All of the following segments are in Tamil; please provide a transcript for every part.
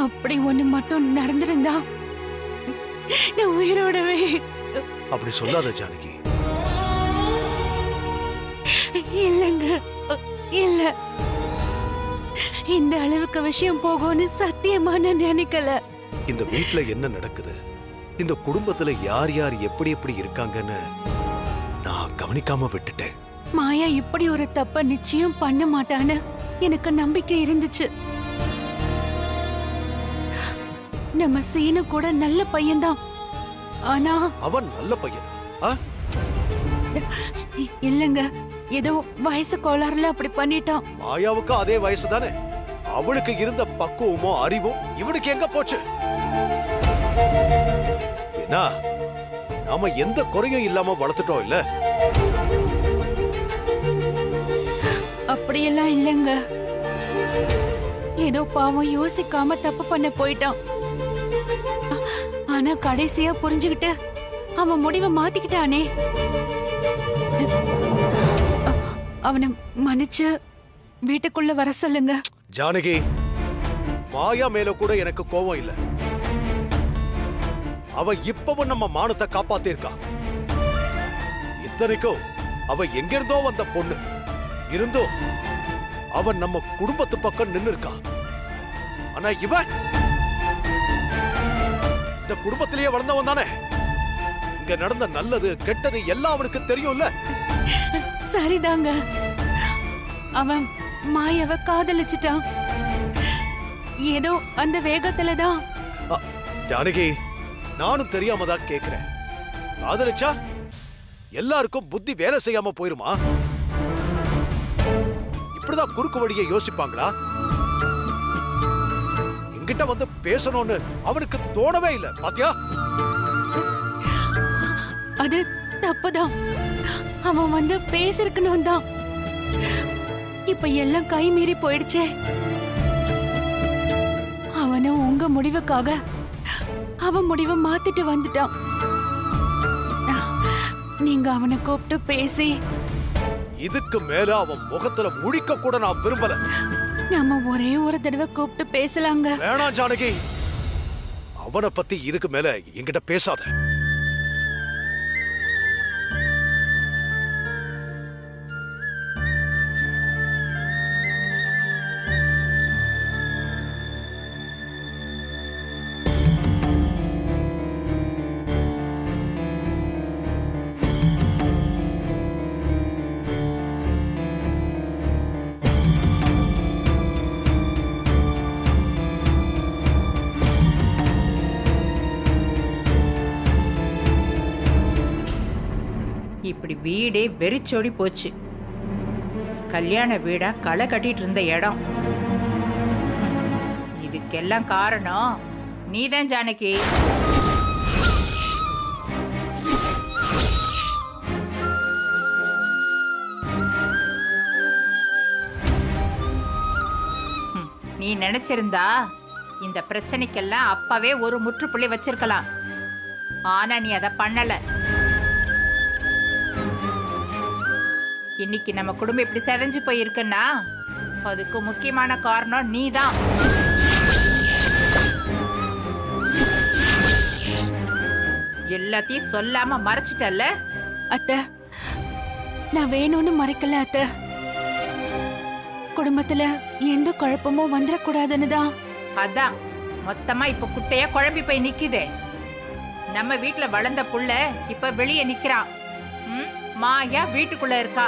அப்படி ஒண்ணு மட்டும் நடந்திருந்தா நான் உயிரோடவே. அப்படி சொல்லாத ஜானகி. இல்லங்க, இல்ல, இந்த அளவுக்கு விஷயம் போகும்னு சத்தியமா நான் நினைக்கல. இந்த வீட்ல என்ன நடக்குது, இந்த குடும்பத்துல யார் யார் எப்படி எப்படி இருக்காங்கன்னு நான் கவனிக்காம விட்டுட்டேன். மாயா இப்படி ஒரு தப்ப நிச்சயம் பண்ண மாட்டான்னு எனக்கு நம்பிக்கை இருந்துச்சு. நம்ம சீனு கூட நல்ல பையன்தான். ஆனா அவன் நல்ல பையன். இல்லங்க, ஏதோ வயசு கோளாறுல அப்படி பண்ணிட்டான். மாயாவுக்கு அதே வயசு தானே. அவளுக்கு இருந்த பக்குவமோ அறிவும் இவனுக்கு எங்க போச்சு? என்ன, நாம எந்த குறையும் இல்லாம வளர்த்துட்டோம் இல்ல? அப்படியெல்லாம் இல்லங்க. ஏதோ பாவம் யோசிக்காம தப்பு பண்ண போயிட்டான். ஆனா கடைசியா புரிஞ்சுகிட்டு அவன் முடிவை மாத்திக்கிட்டானே. அவனை மன்னிச்சு வீட்டுக்குள்ள வர சொல்லுங்க. ஜானகி, மாயா மேல கூட எனக்கு கோபம் இல்ல. அவ இப்பவும் நம்ம மானத்தை காப்பாத்திருக்கா. இத்தனைக்கும் அவ எங்கிருந்தோ வந்த பொண்ணு இருந்தோ அவன் நம்ம குடும்பத்து பக்கம் நின்னு இருக்கா. ஆனா இவன் இந்த குடும்பத்திலேயே வளர்ந்தவன் தானே. இங்க நடந்த நல்லது கெட்டது எல்லாம் அவனுக்கு தெரியும்ல. சரிதாங்க, அவன் மாயாவை காதலிச்சிட்டான். ஏதோ அந்த வேகத்துலதான். ஜானகி, நானும் தெரியாம தான் கேக்குறேன். காதலிச்சா எல்லாருக்கும் புத்தி வேலை செய்யாம போயிருமா? இப்படிதான் குறுக்கு வழியை யோசிப்பாங்களா? என்கிட்ட வந்து பேசணும்னு அவனுக்கு தோணவே இல்லை. பாத்தியா? அது தப்புதான். அவன் வந்து பேசிருக்கணும் தான். இப்ப எல்லாம் கை மீறி போயிடுச்சே. அவனும் உங்க முடிவுக்காக அவன் முடிவை மாத்திட்டு வந்துட்டான். நீங்க அவனை கூப்பிட்டு பேசி இதுக்கு மேல அவன் முகத்துல முழிக்க கூட நான் விரும்பல. நம்ம ஒரே ஒரு தடவை கூப்பிட்டு பேசலாங்க. வேணாம் ஜானகி, அவனை பத்தி இதுக்கு மேல என்கிட்ட பேசாத. இப்படி வீடே வெறிச்சோடி போச்சு. கல்யாண வீடா களை கட்டிட்டு இருந்த இடம். இதுக்கெல்லாம் காரணம் நீதான் ஜானகி. நீ நினைச்சிருந்தா இந்த பிரச்சனைக்கெல்லாம் அப்பவே ஒரு முற்றுப்புள்ளி வச்சிருக்கலாம். ஆனா நீ அதை பண்ணல. இன்னைக்கு நம்ம குடும்பம் இப்படி செதஞ்சு போயிருக்குன்னா அதுக்கு முக்கியமான காரணம் நீதான். எல்லாத்தையும் சொல்லாம மறைச்சிட்டல்ல. அத்தை, நான் வேணும்னு மறைக்கல அத்தை. குடும்பத்துல எந்த குழப்பமும் வந்துடக்கூடாதுன்னு தான். அதான் மொத்தமா இப்ப குட்டையா குழம்பி போய் நிக்குதே. நம்ம வீட்டுல வளர்ந்த புள்ள இப்ப வெளியே நிக்கிறான். மாயா வீட்டுக்குள்ள இருக்கா.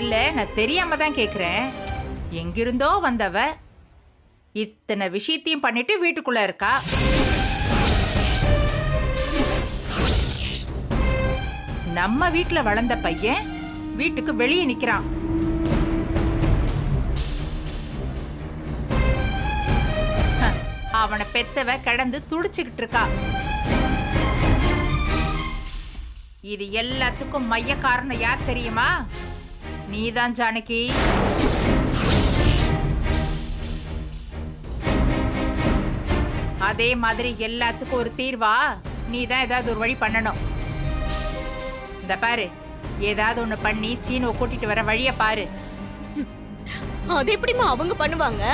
இல்ல, நான் தெரியாம தான் கேக்குறேன். எங்கிருந்தோ வந்தவ இத்தனை விஷயத்தையும் பண்ணிட்டு வீட்டுக்குள்ள இருக்கா. நம்ம வீட்டுல வளர்ந்த பையன் வீட்டுக்கு வெளியே நிக்கிறான். அவனை பெத்தவ கடந்து துடிச்சுக்கிட்டு இருக்கா. இது எல்லாத்துக்கும் மைய காரணம் யார் தெரியுமா? நீதான் ஜானகி. அதே மாதிரி எல்லாத்துக்கும் ஒரு தீர்வா நீதான் ஏதாவது ஒரு வழி பண்ணணும். இந்த பாரு, ஏதாவது ஒண்ணு பண்ணி சீனுவை கூட்டிட்டு வர வழிய பாரு. அது எப்படிமா அவங்க பண்ணுவாங்க?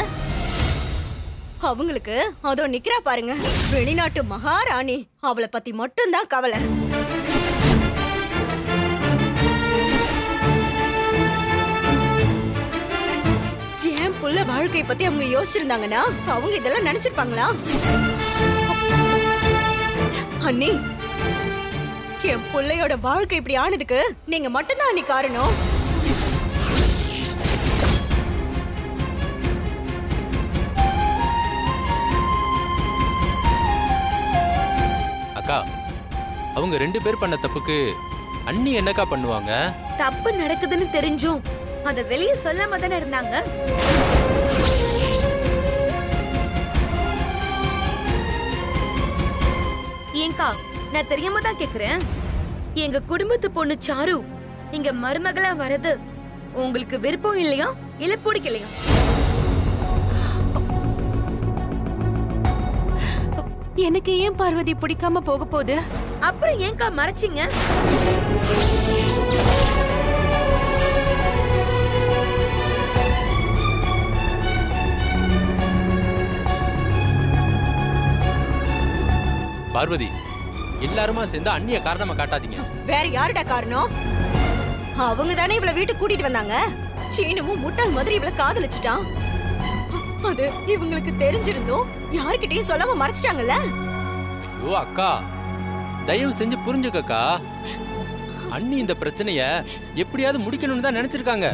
அவங்களுக்கு அதோ நிக்கிறா பாருங்க, வெளிநாட்டு மகாராணி. அவளை பத்தி மட்டும்தான் கவலை. என் புள்ள வாழ்க்கை பத்தி அவங்க யோசிச்சிருந்தாங்கன்னா அவங்க இதெல்லாம் நினைச்சிருப்பாங்களா? அண்ணி, என் புள்ளையோட வாழ்க்கை இப்படி ஆனதுக்கு நீங்க மட்டும்தான் அண்ணி காரணம். அக்கா, அவங்க 2 பேர் பண்ண தப்புக்கு அண்ணி என்னக்கா பண்ணுவாங்க? தப்பு நடக்குதுன்னு தெரிஞ்சும் அத வெளிய சொல்லாம தானே இருந்தாங்க. ஏங்கா, நான் தெரியாம தான் கேக்குறேன். எங்க குடும்பத்து பொண்ணு சாரு இங்க மருமகளா வரது உங்களுக்கு விருப்பம் இல்லையா, இல்ல பிடிக்கலையா? எனக்கு ஏன் பார்வதி பிடிக்காம போக போகுது? அப்புறம் ஏங்கா மறைச்சிங்க? பார்வதி, எல்லாருமா சேர்ந்து அண்ணிய காரணமா காட்டாதீங்க. வேற யாருடா காரணம்? அவங்க தானே இவளை வீட்டுக்கு கூட்டிட்டு வந்தாங்க. சீனமும் முட்டாள் மாதிரி இவளை காதலிச்சுட்டான். அது இவங்களுக்கு தெரிஞ்சிருந்தோம் யார்கிட்டயும் சொல்லாம மறைச்சிட்டாங்கல்ல. ஐயோ அக்கா, தயவு செஞ்சு புரிஞ்சுக்கக்கா. அண்ணி இந்த பிரச்சனைய எப்படியாவது முடிக்கணும்னு தான் நினைச்சிருக்காங்க.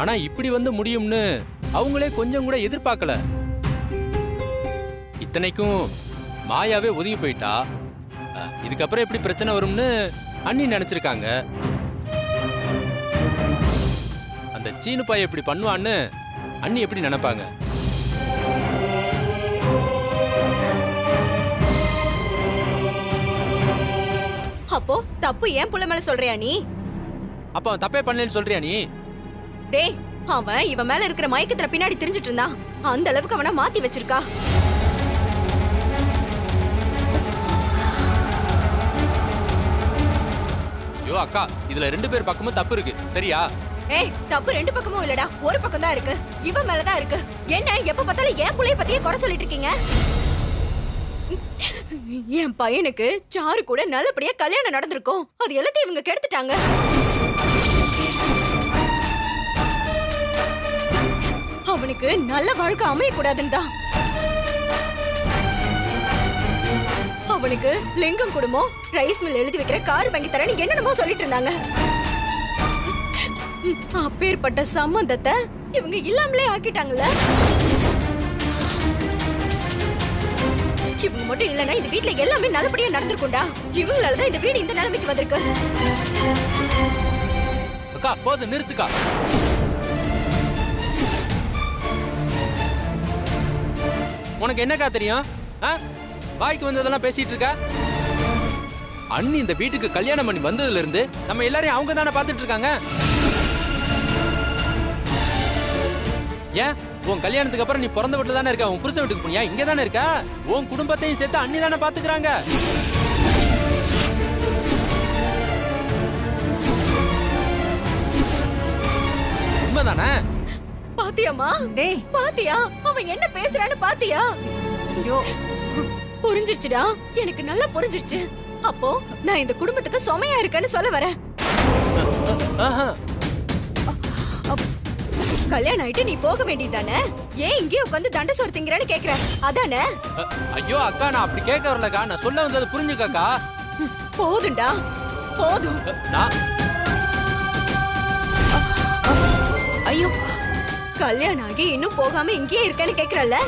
ஆனா இப்படி வந்து முடியும்னு அவங்களே கொஞ்சம் கூட எதிர்பார்க்கல. இத்தனைக்கும் மாயாவே ஒதுங்கி போயிட்டா. இதுக்கப்புறம் எப்படி பிரச்சனை வரும்னு அண்ணி நினைச்சிருக்காங்க. அந்த சீனு பையன் இப்படி பண்ணுவான்னு அண்ணி எப்படி நினைப்பாங்க? அப்போ தப்பு ஏன் புள்ள மேல சொல்றியா நீ? அப்ப அவன் தப்பே பண்ணலன்னு சொல்றியா நீ? டேய், அவன் இவன் மேல இருக்கிற மயக்கத்துல பின்னாடி தெரிஞ்சிட்டு இருந்தான். அந்த அளவுக்கு அவனை மாத்தி வச்சிருக்கா. ஐயோ அக்கா, இதுல 2 பேர் பக்கமும் தப்பு இருக்கு, சரியா? ஏய், தப்பு 2 பக்கமும் இல்லடா, ஒரு பக்கம் தான் இருக்கு. இவன் மேலதான் இருக்கு. என்ன எப்ப பார்த்தாலும் என் புள்ளைய பத்தியே குறை சொல்லிட்டு இருக்கீங்க? என் பையனுக்கு சாரு கூட நல்லபடியா கல்யாணம் நடந்திருக்கும். அது எல்லாத்தையும் இவங்க கெடுத்துட்டாங்க. அவனுக்கு நல்ல வாழ்க்கை அமைய கூடாதுன்னு தான். அவனுக்கு லிங்கம் குடும்பம், ரைஸ் மில் எழுதி வைக்கிற கார் வாங்கி தரேன்னு என்னென்னமோ சொல்லிட்டு இருந்தாங்க. அப்பேற்பட்ட சம்பந்தத்தை இவங்க இல்லாமலே ஆக்கிட்டாங்கல்ல. இவங்க மட்டும் இல்லைன்னா இந்த வீட்ல எல்லாமே நல்லபடியா நடந்திருக்கும்டா. இவங்களாலதான் இந்த வீடு இந்த நிலைமைக்கு வந்திருக்கு. அக்கா போது, நிறுத்துக்கா. உனக்கு என்னக்கா தெரியும்? வாய்க்கு வந்ததெல்லாம் பேசிட்டு இருக்க. அண்ணி இந்த வீட்டுக்கு கல்யாணம் பண்ணி வந்ததுல இருந்து நம்ம எல்லாரையும் அவங்க தானே பாத்துட்டு இருக்காங்க. ஏன் உன் கல்யாணத்துக்கு அப்புறம் நீ பிறந்த வீட்டுல தானே இருக்க? உன் புருஷன் வீட்டுக்கு போனியா? இங்க தானே இருக்க. உன் குடும்பத்தையும் சேர்த்து அண்ணி தானே பாத்துக்கிறாங்க. உண்மைதானே? பாத்தியாமா? டேய், பாத்தியா அவன் என்ன பேசுறான்னு? பாத்தியா? ஐயோ, புரிஞ்சிருச்சுடா, எனக்கு நல்லா புரிஞ்சிருச்சு. அப்போ நான் இந்த குடும்பத்துக்கு சுமையா இருக்கேன்னு சொல்ல வரேன். ஆஹா. கல்யாணம் ஆயிட்டு நீ போக வேண்டியதானே? ஏன் இங்கே உட்காந்து தண்டை சோறு திங்கிறேன்னு கேக்குற, அதானே? ஐயோ அக்கா, நான் அப்படி கேட்க வரலக்கா. நான் சொல்ல வந்தது புரிஞ்சுக்கா. போதும்டா, போதும். நான் ஐயோ, கல்யாணம் ஆகி இன்னும் போகாம இங்கேயே இருக்கேன்னு கேக்குறல்ல.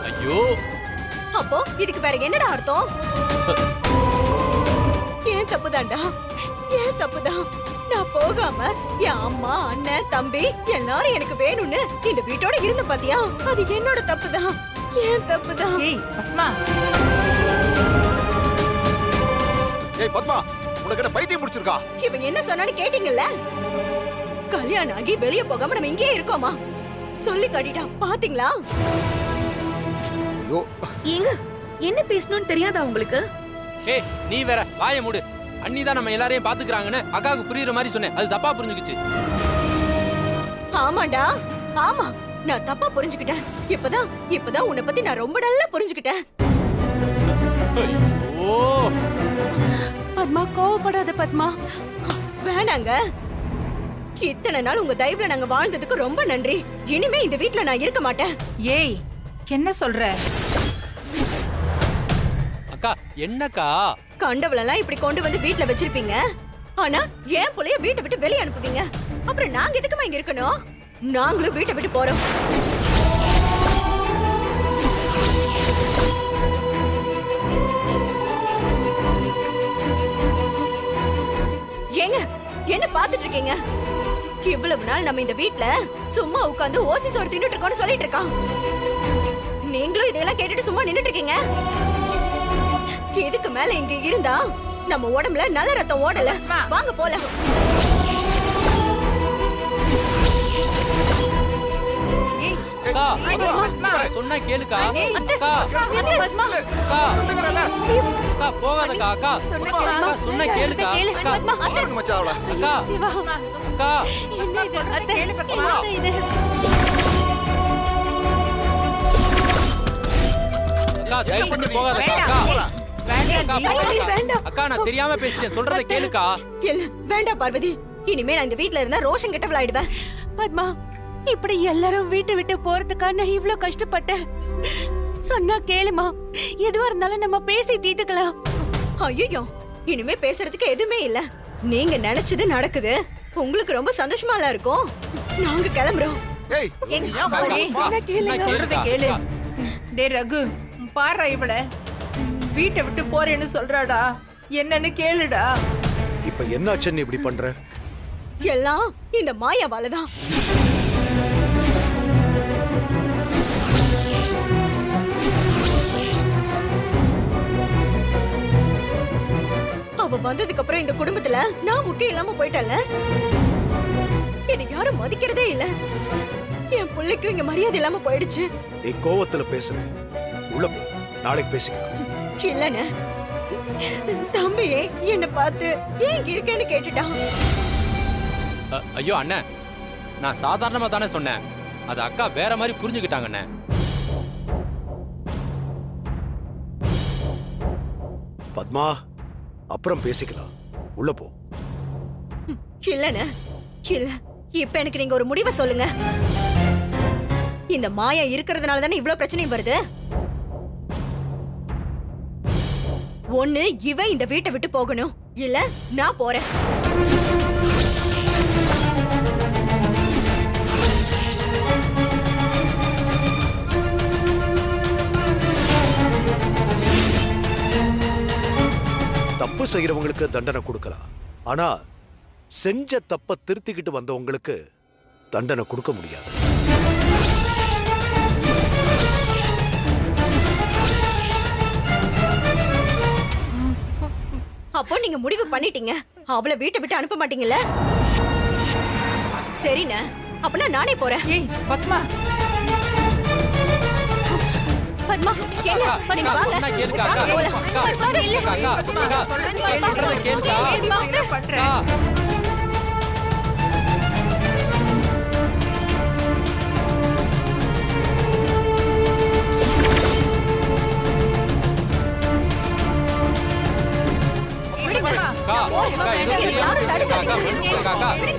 ஐயோ, அப்போ இதுக்கு வேற என்னடா அர்த்தம்? ஏன் தப்புதான்டா, ஏன் தப்புதான். நான் போகாம என் அம்மா, அண்ணன், தம்பி எல்லாரும் எனக்கு வேணும்னு இந்த வீட்டோட இருந்த பாத்தியா? அது என்னோட தப்புதான், ஏன் தப்புதான். ஏய் பத்மா, ஏய் பத்மா, உனக்கு என்ன பைத்தியம் முடிச்சிருக்கா? இவன் என்ன சொன்னான்னு கேட்டீங்கல்ல? கல்யாணம் ஆகி வெளிய போகாம நம்ம இங்கேயே இருக்கோமா? சொல்லி காட்டிட்டான் பாத்தீங்களா? ஐயோ, ஏங்க, என்ன பேசணும்னு தெரியாதா உங்களுக்கு? ஏய் நீ வேற வாயை மூடு. அண்ணி தான் நம்ம எல்லாரையும் பாத்துக்கிறாங்கன்னு அக்காவுக்கு புரியுற மாதிரி சொன்னேன். அது தப்பா புரிஞ்சுக்குச்சு. ஆமாண்டா, ஆமா. நான் தப்பா புரிஞ்சுக்கிட்டேன். இப்பதான் உன்னை பத்தி நான் ரொம்ப நல்லா புரிஞ்சுக்கிட்டேன். ஐயோ பத்மா கோவப்படாத பத்மா. வேணாங்க. இத்தனை நாள் உங்க தயவுல நாங்க வாழ்ந்ததுக்கு ரொம்ப நன்றி. இனிமே இந்த வீட்ல நான் இருக்க மாட்டேன். ஏய் என்ன சொல்ற? அக்கா என்னக்கா? கண்டவளெல்லாம் இப்படி கொண்டு வந்து வீட்ல வச்சிருப்பீங்க. ஆனா ஏன் புள்ளைய வீட்டை விட்டு வெளிய அனுப்புவீங்க? அப்புறம் நாங்க எதுக்குமா இங்க இருக்கணும்? நாங்களும் வீட்டை விட்டு போறோம். ஏங்க என்ன பாத்துட்டு இருக்கீங்க? இவ்வளவு நாள் நம்ம இந்த வீட்ல சும்மா உட்கார்ந்து ஓசி சோறு தின்னுட்டு இருக்கோம்னு சொல்லிட்டு இருக்கான். நீங்களும் இதெல்லாம் கேட்டுட்டு சும்மா நின்னுட்டு இருக்கீங்க. இதுக்கு மேல இங்க இருந்தா நம்ம உடம்புல நல்ல ரத்தம் ஓடல. வாங்க போலாம். ஏய் அக்கா பத்மா. சொன்னா கேளுக்கா. அக்கா பத்மா அக்கா அக்கா போகாதக்கா. அக்கா அக்கா சொன்னா கேளுக்கா. அக்கா பத்மா அத்தை, அக்கா சிவா அக்கா என்ன இது? அத்தை, கேளு பத்மா. என்ன இது? அக்கா தயவு செஞ்சு போகாதக்கா. வேண்டாம். அக்கா வேண்டாம். அக்கா, வேண்டாம். அக்கா நான் தெரியாம பேசிட்டேன். சொல்றத கேளுக்கா. இல்ல வேண்டாம் பார்வதி. இனிமே நான் இந்த வீட்ல இருந்தா ரோஷன் கெட்டவளாயிடுவேன். பத்மா இப்படி எல்லாரும் வீட்டை விட்டு போறதுக்கா நான் இவ்ளோ கஷ்டப்பட்டேன். சொன்னா கேளுமா. எதுவா இருந்தாலும் நம்ம பேசி தீர்த்துக்கலாம். ஐயோ இனிமே பேசுறதுக்கு எதுவுமே இல்ல. நீங்க நினைச்சது நடக்குது. உங்களுக்கு ரொம்ப சந்தோஷமால இருக்கும். நாங்க கிளம்புறோம். ஏய் ஏய், ஏன் போற? ஏய், வா. நான் சொல்றத கேளு. டேய் ரகு பாரு இவள வீட்டை விட்டு போறேன்னு சொல்றாடா. என்னன்னு கேளுடா. இப்ப என்னாச்சுன்னு இப்படி பண்ற? எல்லாம் இந்த மாயாவாலதான். அவ வந்ததுக்கு அப்புறம் இந்த குடும்பத்துல நான் முக்கியம் இல்லாம போயிட்டல. என்னை யாரும் மதிக்கிறதே இல்ல. என் பிள்ளைக்கும் இங்க மரியாதை இல்லாம போயிடுச்சு. நீ கோவத்துல பேசுற. உள்ள போ, நாளைக்கு பேசிக்கலாம். இல்லன்னு தம்பியே என்ன பார்த்து ஏன் இங்க இருக்கேன்னு கேட்டுட்டான். ஐயோ அண்ணே நான் சாதாரணமா தானே சொன்னேன். அது அக்கா வேற மாதிரி புரிஞ்சுக்கிட்டாங்க அண்ணே. பத்மா அப்புறம் பேசிக்கலாம். உள்ள போ. இல்லன்னு இல்ல. இப்ப எனக்கு நீங்க ஒரு முடிவை சொல்லுங்க. இந்த மாயா இருக்கிறதுனால தானே இவ்ளோ பிரச்சனை வருது. ஒண்ணு இவ இந்த வீட்டை விட்டு போகணும், இல்ல நான் போறேன். தப்பு செய்யறவங்களுக்கு தண்டனை கொடுக்கலாம். ஆனா செஞ்ச தப்ப திருத்திக்கிட்டு வந்தவங்களுக்கு தண்டனை கொடுக்க முடியாது. அப்போ நீங்க முடிவு பண்ணிட்டீங்க. அவளை வீட்டை விட்டு அனுப்ப மாட்டீங்கல்ல? சரிண்ணே, அப்பனா நானே போறேன். ஏய் பத்மா பத்மா ஏங்க, நீங்க வாங்க. சொன்னா கேளுக்கா. அக்கா வாங்க போலாம். அக்கா அக்கா அக்கா அக்கா சொல்றத கேளுக்கா. என்ன பண்ற? அக்கா அக்கா அக்கா ஏதோ பெரிய யாரும் அக்கா தடுக்காதீங்க. அக்கா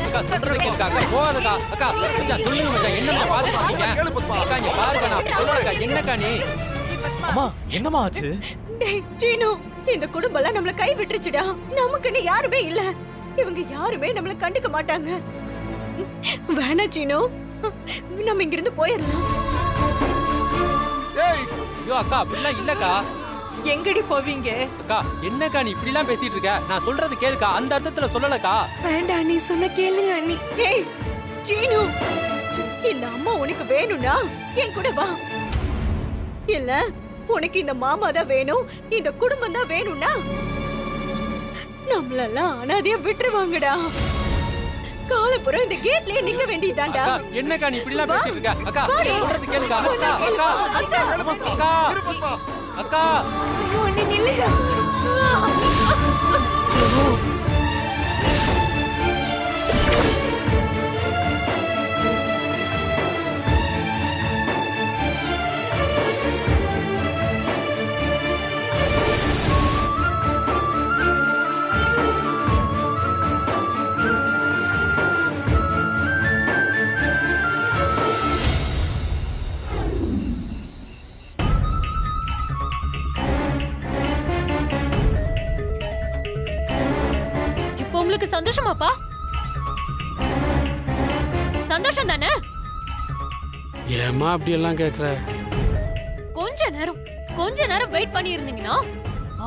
அக்கா சொல்றத கேளுக்கா. அக்கா போகாதக்கா. அக்கா மச்சான் சொல்லுங்க மச்சான். என்னம்மா பாத்துட்டு இருக்கீங்க? அக்கா இங்க பாருங்க நான் சொல்றேன்க்கா. என்னக்கா நீ? அம்மா என்னம்மா ஆச்சு? டேய் சீனு, இந்த குடும்பம்லாம் நம்மள கை விட்டுருச்சுடா. நமக்குன்னு யாருமே இல்ல. இவங்க யாருமே நம்மள கண்டுக்க மாட்டாங்க. வேணா சீனு, நம்ம இங்க இருந்து போயிடலாம். ஐயோ அக்கா அப்படிலாம் இல்லக்கா. எங்கடி போவீங்க? அக்கா என்னக்கா நீ இப்படி எல்லாம் பேசிட்டு இருக்க? நான் சொல்றது கேளுக்கா. அந்த அர்த்தத்துல சொல்லலக்கா. வேண்டாம், நீ சொன்ன கேளுங்க அண்ணி. ஏய் சீனு, இந்த அம்மா உனக்கு வேணும்னா என் கூட வா. இல்ல உனக்கு இந்த மாமா தான் வேணும், இந்த குடும்பம் தான் வேணும்னா நம்மளெல்லாம் அனாதையா விட்டுருவாங்கடா. காலப்புறம் இந்த கேட்லயே நிக்க வேண்டியதாண்டா. அக்கா என்னக்கா நீ இப்படி எல்லாம் பேசிட்டு இருக்க? அக்கா வாடி. சொல்றது கேளுக்கா. அக்கா அக்கா அக்கா அக்கா ஐயோ அண்ணி நில்லுங்க. ஏம்மா அப்படியெல்லாம் கேட்குற? கொஞ்ச நேரம் வெயிட் பண்ணி இருந்தீங்கன்னா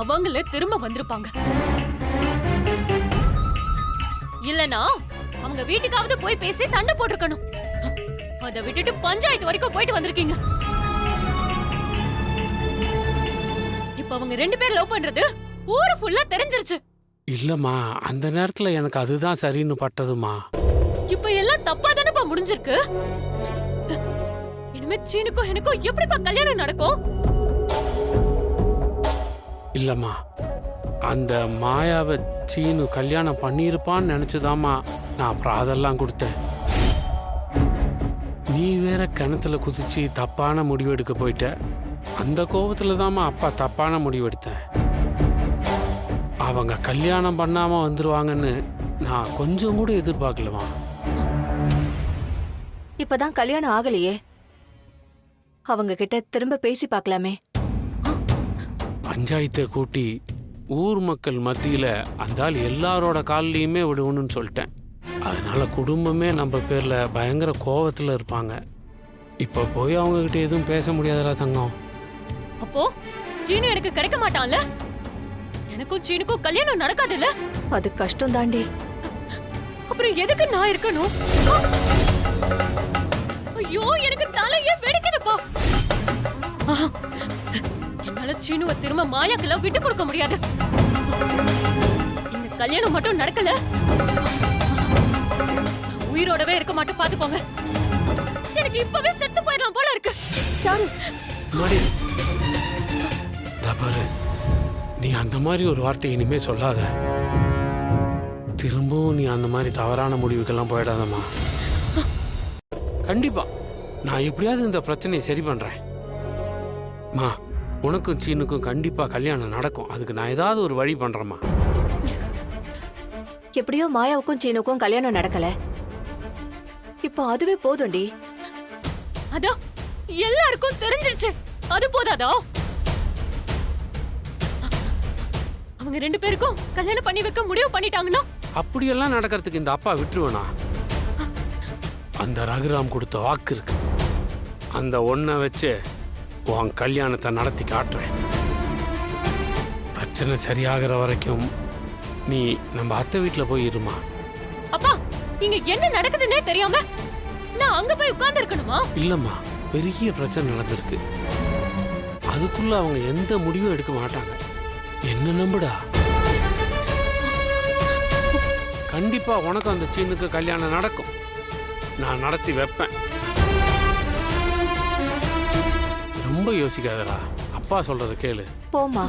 அவங்களே திரும்ப வந்திருப்பாங்க. இல்லனா அவங்க வீட்டுக்காவது போய் பேசி சண்டை போட்டுருக்கணும். அதை விட்டுட்டு பஞ்சாயத்து வரைக்கும் போயிட்டு வந்திருக்கீங்க. இப்ப அவங்க 2 பேர் லவ் பண்றது ஊரு ஃபுல்லா தெரிஞ்சிருச்சு. இல்லம்மா, அந்த நேரத்துல எனக்கு அதுதான் சரின்னு பட்டதுமா. இப்ப எல்லாம் தப்பா தானப்பா முடிஞ்சிருக்கு. இனிமே சீனுக்கும் எனக்கும் எப்படிப்பா கல்யாணம் நடக்கும்? இல்லம்மா, அந்த மாயாவை சீனு கல்யாணம் பண்ணியிருப்பான்னு நினைச்சுதாம்மா நான் அப்புறம் அதெல்லாம் கொடுத்தேன். நீ வேற கிணத்துல குதிச்சு தப்பான முடிவு எடுக்க போயிட்ட. அந்த கோபத்துல தாம்மா அப்பா தப்பான முடிவு எடுத்தேன். அவங்க கல்யாணம் பண்ணாம வந்துருவாங்கன்னு நான் கொஞ்சம் கூட எதிர்பார்க்கலமா. இப்பதான் கல்யாணம் ஆகலையே, அவங்க கிட்ட திரும்ப பேசி பார்க்கலாமே. பஞ்சாயத்தை கூட்டி ஊர் மக்கள் மத்தியில அந்த ஆள் எல்லாரோட காலிலையுமே விடுவணும்னு சொல்லிட்டேன். அதனால குடும்பமே நம்ம பேர்ல பயங்கர கோவத்துல இருப்பாங்க. இப்ப போய் அவங்க கிட்ட எதுவும் பேச முடியாதா தங்கம்? அப்போ சீனு எனக்கு கிடைக்க மாட்டான்ல? எனக்கும் சீனுக்கும் கல்யாணம் நடக்காதுல்ல? அது கஷ்டம் தாண்டி. அப்புறம் எதுக்கு நான் இருக்கணும்? ஐயோ, எனக்கு தலையே வெடிக்குதுப்பா. என்னால சீனுவை திரும்ப மாயாக்கெல்லாம் விட்டு கொடுக்க முடியாது. இந்த கல்யாணம் மட்டும் நடக்கல, உயிரோடவே இருக்க மாட்டோம். பாத்துக்கோங்க, எனக்கு இப்பவே செத்து போயிடலாம் போல இருக்கு. சாரு, பாரு, நீ அந்த மாதிரி ஒரு வார்த்தை இனிமே சொல்லாத. திரும்பவும் நீ அந்த மாதிரி தவறான முடிவுக்கெல்லாம் போயிடாதம்மா. கண்டிப்பா நான் எப்படியாவது இந்த பிரச்சனையை சரி பண்றேன். மா, உனக்கும் சீனுக்கும் கண்டிப்பா கல்யாணம் நடக்கும். அதுக்கு நான் ஏதாவது ஒரு வழி பண்றேம்மா. எப்படியோ மாயாவுக்கும் சீனுக்கும் கல்யாணம் நடக்கல. இப்போ அதுவே போதும்டி. அதான் எல்லாருக்கும் தெரிஞ்சிருச்சு. அது போதாதா? அவங்க 2 பேருக்கும் கல்யாணம் பண்ணி வைக்க முடிவு பண்ணிட்டாங்கன்னா அப்படியெல்லாம் நடக்கிறதுக்கு இந்த அப்பா விட்டுருவனா? அந்த ரகுராம் கொடுத்த வாக்கு இருக்கு. அந்த ஒன்றை வச்சு உன் கல்யாணத்தை நடத்தி காட்டுறேன். பிரச்சனை சரியாகிற வரைக்கும் நீ நம்ம அத்தை வீட்டில் போய் இருமா. அப்பா, இங்க என்ன நடக்குதுன்னே தெரியாம நான் அங்க போய் உட்கார்ந்து இருக்கணுமா? இல்லம்மா, பெரிய பிரச்சனை நடந்திருக்கு. அதுக்குள்ள அவங்க எந்த முடிவும் எடுக்க மாட்டாங்க. என்ன நம்புடா. கண்டிப்பா உனக்கு அந்த சீனுக்கு கல்யாணம் நடக்கும். நான் நடத்தி வைப்பேன். ரொம்ப யோசிக்காதடா. அப்பா சொல்றத கேளு. போமா.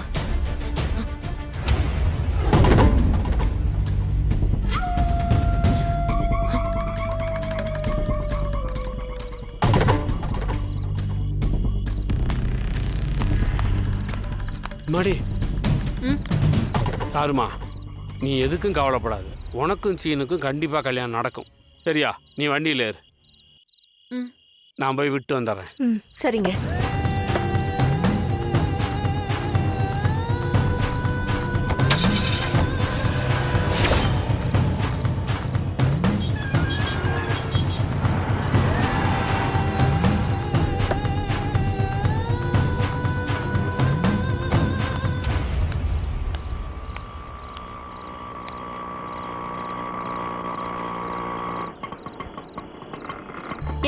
மடி சாருமா, நீ எதுக்கும் கவலைப்படாது. உனக்கும் சீனுக்கும் கண்டிப்பா கல்யாணம் நடக்கும். சரியா? நீ வண்டியில ஏறு. நான் போய் விட்டு வந்துடுறேன். சரிங்க.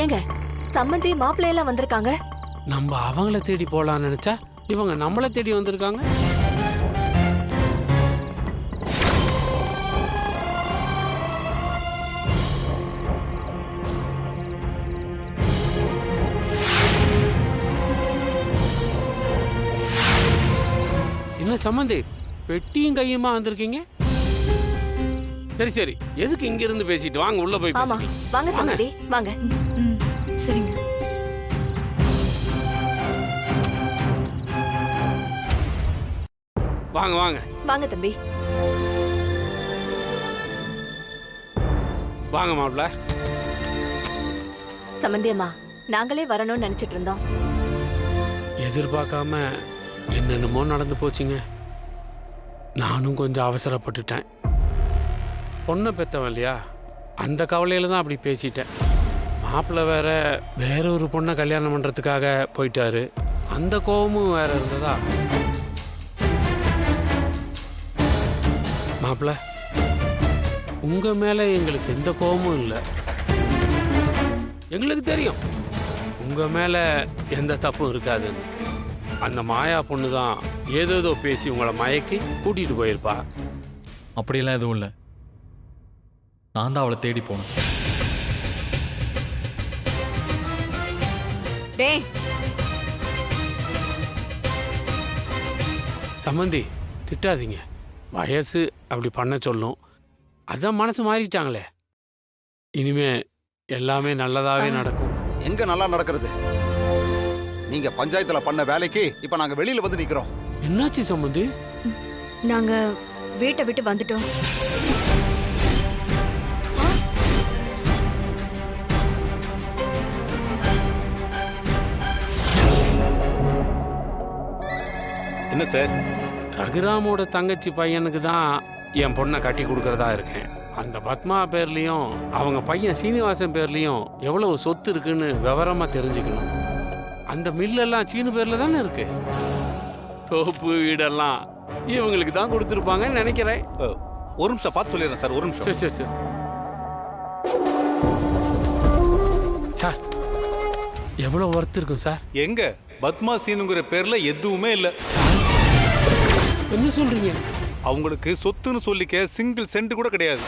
ஏங்க, சம்மந்தி மாப்பிள்ளை எல்லாம் வந்திருக்காங்க. நம்ம அவங்கள தேடி போலான்னு நினைச்சா இவங்க நம்மள தேடி வந்திருக்காங்க. என்ன சம்மந்தி, பெட்டியும் கையுமா வந்திருக்கீங்க? சரி சரி, எதுக்கு இங்க இருந்து பேசிட்டு வாங்க, உள்ள போய் ஆமா, பேசிக்கலாம். வாங்க சம்மந்தி, வாங்க. சரிங்க. வாங்க வாங்க வாங்க தம்பி. வாங்க மாப்பிள்ள. சம்மந்தி அம்மா, நாங்களே வரணும்னு நினைச்சிட்டு இருந்தோம். எதிர்பார்க்காம என்னென்னமோ நடந்து போச்சுங்க. நானும் கொஞ்சம் அவசரப்பட்டுட்டேன். பொண்ணை பெத்தவன் இல்லையா, அந்த கவலையில தான் அப்படி பேசிட்டேன். மாப்பிள்ளை வேற ஒரு பொண்ணை கல்யாணம் பண்றதுக்காக போயிட்டாரு. அந்த கோவமும் வேற இருந்ததா? மாப்பிள்ளை, உங்க மேல எங்களுக்கு எந்த கோவமும் இல்லை. எங்களுக்கு தெரியும் உங்க மேல எந்த தப்பும் இருக்காதுன்னு. அந்த மாயா பொண்ணு தான் ஏதேதோ பேசி உங்களை மயக்கி கூட்டிட்டு போயிருப்பா. அப்படியெல்லாம் எதுவும் இல்லை. நான் தான் அவளை தேடி போனேன். டேய், சம்மந்தி திட்டாதீங்க. வயசு அப்படி பண்ண சொல்லும். அதான் மனசு மாறிட்டாங்களே. இனிமே எல்லாமே நல்லதாவே நடக்கும். எங்க நல்லா நடக்கிறது? நீங்க பஞ்சாயத்துல பண்ண வேலைக்கு இப்ப நாங்க வெளியில வந்து நிக்கிறோம். என்னாச்சு சம்மந்தி? நாங்க வீட்டை விட்டு வந்துட்டோம். என்ன சார்? ரகுராமோட தங்கச்சி பையனுக்கு தான் என் பொண்ணை கட்டி கொடுக்கறதா இருக்கேன். அந்த பத்மா பேர்லயும் அவங்க பையன் சீனிவாசன் பேர்லயும் எவ்வளவு சொத்து இருக்குன்னு விவரமா தெரிஞ்சுக்கணும். அந்த மில்லெல்லாம் சீனு பேர்ல தானே இருக்கு. தோப்பு வீடெல்லாம் இவங்களுக்கு தான் கொடுத்துருப்பாங்கன்னு நினைக்கிறேன். ஒரு நிமிஷம் பார்த்து சொல்லிடுறேன் சார். ஒரு நிமிஷம். சரி சரி சரி சார், எவ்வளோ ஒர்த் இருக்கும் சார்? எங்க பத்மா சீனுங்கிற பேர்ல எதுவுமே இல்ல. என்ன சொல்றீங்க? அவங்களுக்கு சொத்துன்னு சொல்லிக்க சிங்கிள் சென்ட் கூட கிடையாது.